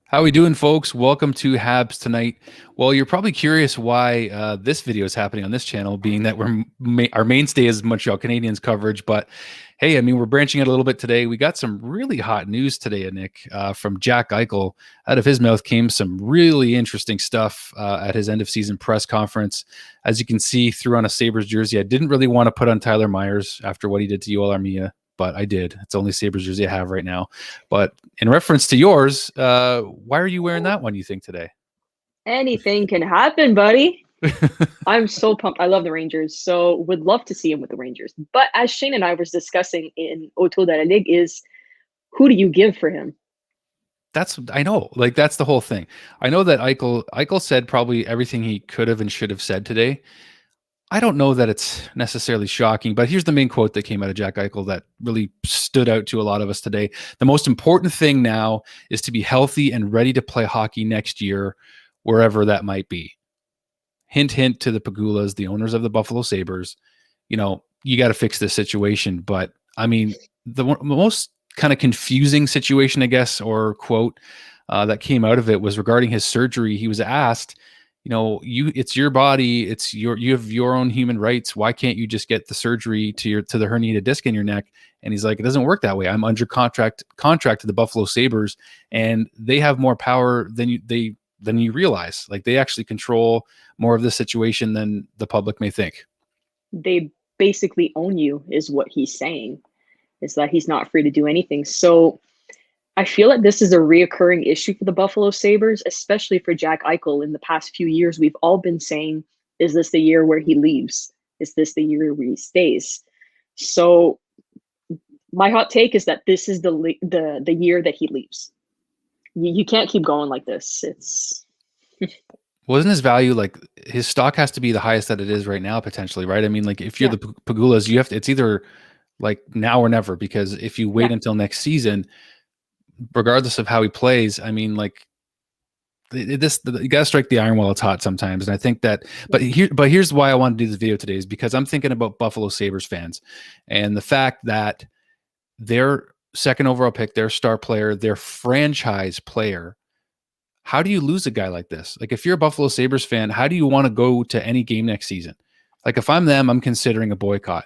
How we doing, folks? Welcome to Habs tonight. Well, you're probably curious why this video is happening on this channel, being that our mainstay is Montreal Canadiens coverage. But hey, I mean, we're branching out a little bit today. We got some really hot news today, Nick, from Jack Eichel. Out of his mouth came some really interesting stuff at his end of season press conference. As you can see, threw on a Sabres jersey. I didn't really want to put on Tyler Myers after what he did to Yoel Armia, but I did. It's the only Sabres jersey I have right now. But in reference to yours, why are you wearing that one, you think, today? Anything can happen, buddy. I'm so pumped. I love the Rangers, so would love to see him with the Rangers. But as Shane and I was discussing in Autour de la Ligue is, who do you give for him? I know, like that's the whole thing. I know that Eichel said probably everything he could have and should have said today. I don't know that it's necessarily shocking, but here's the main quote that came out of Jack Eichel that really stood out to a lot of us today. The most important thing now is to be healthy and ready to play hockey next year, wherever that might be. Hint, hint to the Pagulas, the owners of the Buffalo Sabres. You got to fix this situation. But I mean, the most kind of confusing situation, I guess, or quote that came out of it was regarding his surgery. He was asked, it's your body, you have your own human rights. Why can't you just get the surgery to the herniated disc in your neck? And he's like, it doesn't work that way. I'm under contract to the Buffalo Sabres, and they have more power than you realize. Like, they actually control more of the situation than the public may think. They basically own you, is what he's saying. Is that he's not free to do anything. So I feel like this is a reoccurring issue for the Buffalo Sabres, especially for Jack Eichel. In the past few years, we've all been saying, is this the year where he leaves? Is this the year where he stays? So my hot take is that this is the year that he leaves. You can't keep going like this. It's Wasn't his value, like, his stock has to be the highest that it is right now, potentially, right? I mean, like, if you're the Pagulas, it's either like now or never, because if you wait until next season, regardless of how he plays, I mean, like, you got to strike the iron while it's hot sometimes. And I think that, but here's why I want to do this video today, is because I'm thinking about Buffalo Sabres fans and the fact that their second overall pick, their star player, their franchise player, how do you lose a guy like this? Like, if you're a Buffalo Sabres fan, how do you want to go to any game next season? Like, if I'm them, I'm considering a boycott.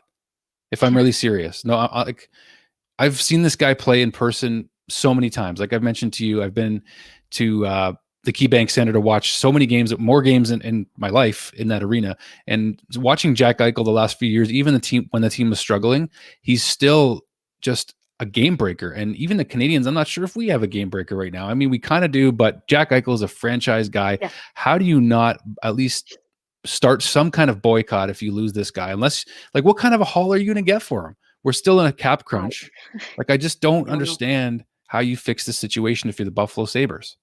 If I'm really serious. No, I've seen this guy play in person so many times. Like I've mentioned to you, I've been to the KeyBank Center to watch so many games, more games in my life in that arena. And watching Jack Eichel the last few years, even when the team was struggling, he's still just a game breaker. And even the Canadians, I'm not sure if we have a game breaker right now. I mean, we kind of do, but Jack Eichel is a franchise guy. Yeah. How do you not at least start some kind of boycott if you lose this guy? Unless, like, what kind of a haul are you going to get for him? We're still in a cap crunch. Like, I just don't understand how you fix this situation if you're the Buffalo Sabres.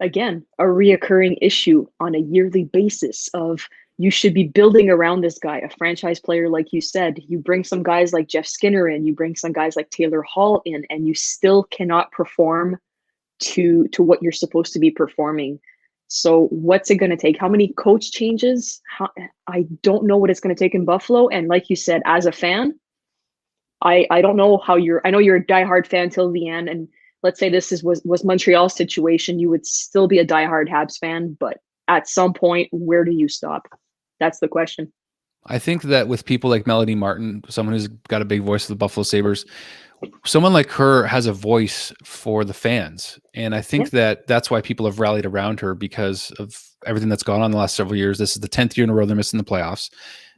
Again, a reoccurring issue on a yearly basis of, you should be building around this guy, a franchise player, like you said. You bring some guys like Jeff Skinner in, you bring some guys like Taylor Hall in, and you still cannot perform to what you're supposed to be performing. So what's it going to take? How many coach changes? I don't know what it's going to take in Buffalo. And like you said, as a fan, I don't know how I know you're a diehard fan till the end. And let's say this was Montreal's situation, you would still be a diehard Habs fan. But at some point, where do you stop? That's the question. I think that with people like Melody Martin, someone who's got a big voice for the Buffalo Sabres, someone like her has a voice for the fans. And I think that's why people have rallied around her, because of everything that's gone on the last several years. This is the 10th year in a row they're missing the playoffs.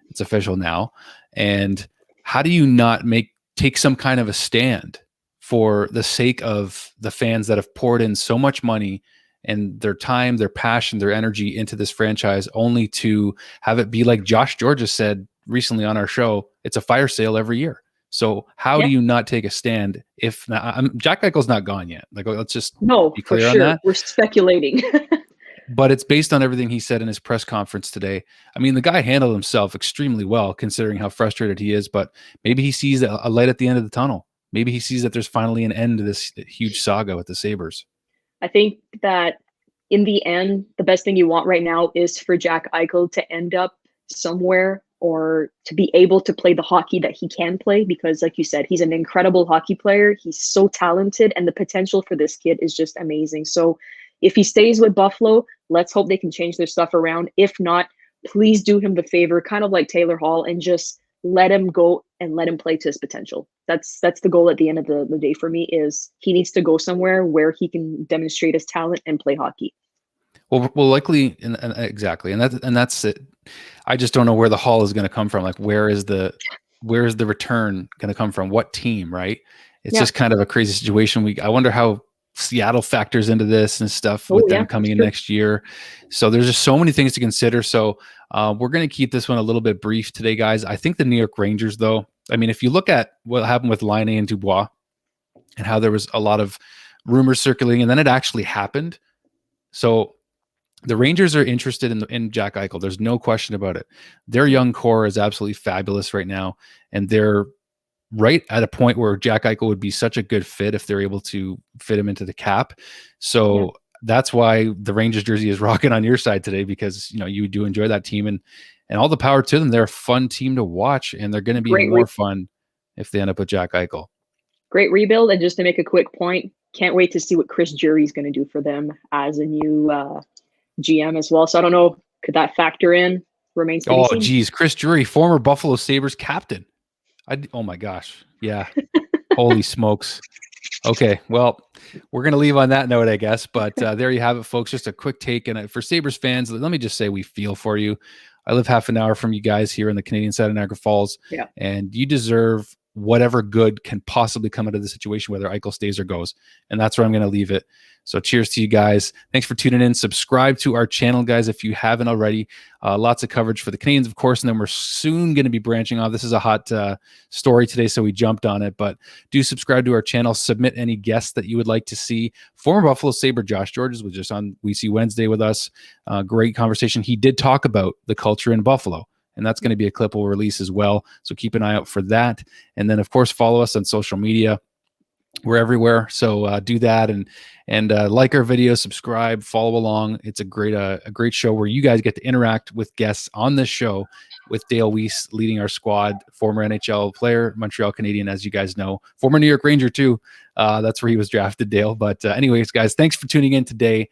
It's official now. And how do you not take some kind of a stand for the sake of the fans that have poured in so much money and their time, their passion, their energy into this franchise, only to have it be, like Josh Georges said recently on our show, it's a fire sale every year. So how do you not take a stand? If Jack Eichel's not gone yet, like, let's just be clear on that. We're speculating. But it's based on everything he said in his press conference today. I mean, the guy handled himself extremely well, considering how frustrated he is, but maybe he sees a light at the end of the tunnel. Maybe he sees that there's finally an end to this huge saga with the Sabres. I think that in the end, the best thing you want right now is for Jack Eichel to end up somewhere, or to be able to play the hockey that he can play, because like you said, he's an incredible hockey player. He's so talented, and the potential for this kid is just amazing. So If he stays with Buffalo, let's hope they can change their stuff around. If not, please do him the favor, kind of like Taylor Hall, and just let him go and let him play to his potential. That's the goal at the end of the day for me, is he needs to go somewhere where he can demonstrate his talent and play hockey. Well, likely, and exactly, and that's it. I just don't know where the haul is going to come from. Like, where is the return going to come from? What team, right? It's just kind of a crazy situation. I wonder how Seattle factors into this and stuff with them coming in next year. So there's just so many things to consider. So we're going to keep this one a little bit brief today, guys. I think the New York Rangers, though, I mean, if you look at what happened with Laine and Dubois and how there was a lot of rumors circulating, and then it actually happened. So the Rangers are interested in Jack Eichel. There's no question about it. Their young core is absolutely fabulous right now, and they're right at a point where Jack Eichel would be such a good fit if they're able to fit him into the cap. So that's why the Rangers jersey is rocking on your side today, because you do enjoy that team, and all the power to them. They're a fun team to watch, and they're going to be even more fun if they end up with Jack Eichel. Great rebuild. And just to make a quick point, can't wait to see what Chris Jury's going to do for them as a new GM as well. So I don't know, could that factor in? Remains to be seen. Geez, Chris Jury, former Buffalo Sabres captain. Oh my gosh. Yeah. Holy smokes. Okay. Well, we're going to leave on that note, I guess. But there you have it, folks. Just a quick take. And for Sabres fans, let me just say we feel for you. I live half an hour from you guys here in the Canadian side of Niagara Falls. Yeah. And you deserve whatever good can possibly come out of the situation, whether Eichel stays or goes. And that's where I'm going to leave it. So cheers to you guys. Thanks for tuning in. Subscribe to our channel, guys, if you haven't already. Lots of coverage for the Canadians, of course, and then we're soon going to be branching off. This is a hot story today, so we jumped on it. But do subscribe to our channel. Submit any guests that you would like to see. Former Buffalo Sabre Josh Georges was just on We See Wednesday with us. Great conversation. He did talk about the culture in Buffalo, and that's going to be a clip we'll release as well. So keep an eye out for that. And then, of course, follow us on social media. We're everywhere. So do that and like our videos, subscribe, follow along. It's a great show where you guys get to interact with guests on this show, with Dale Weiss leading our squad, former NHL player, Montreal Canadian, as you guys know, former New York Ranger too. That's where he was drafted, Dale. But anyways, guys, thanks for tuning in today.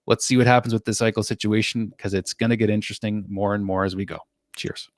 Let's see what happens with this Eichel situation, because it's going to get interesting more and more as we go. Cheers.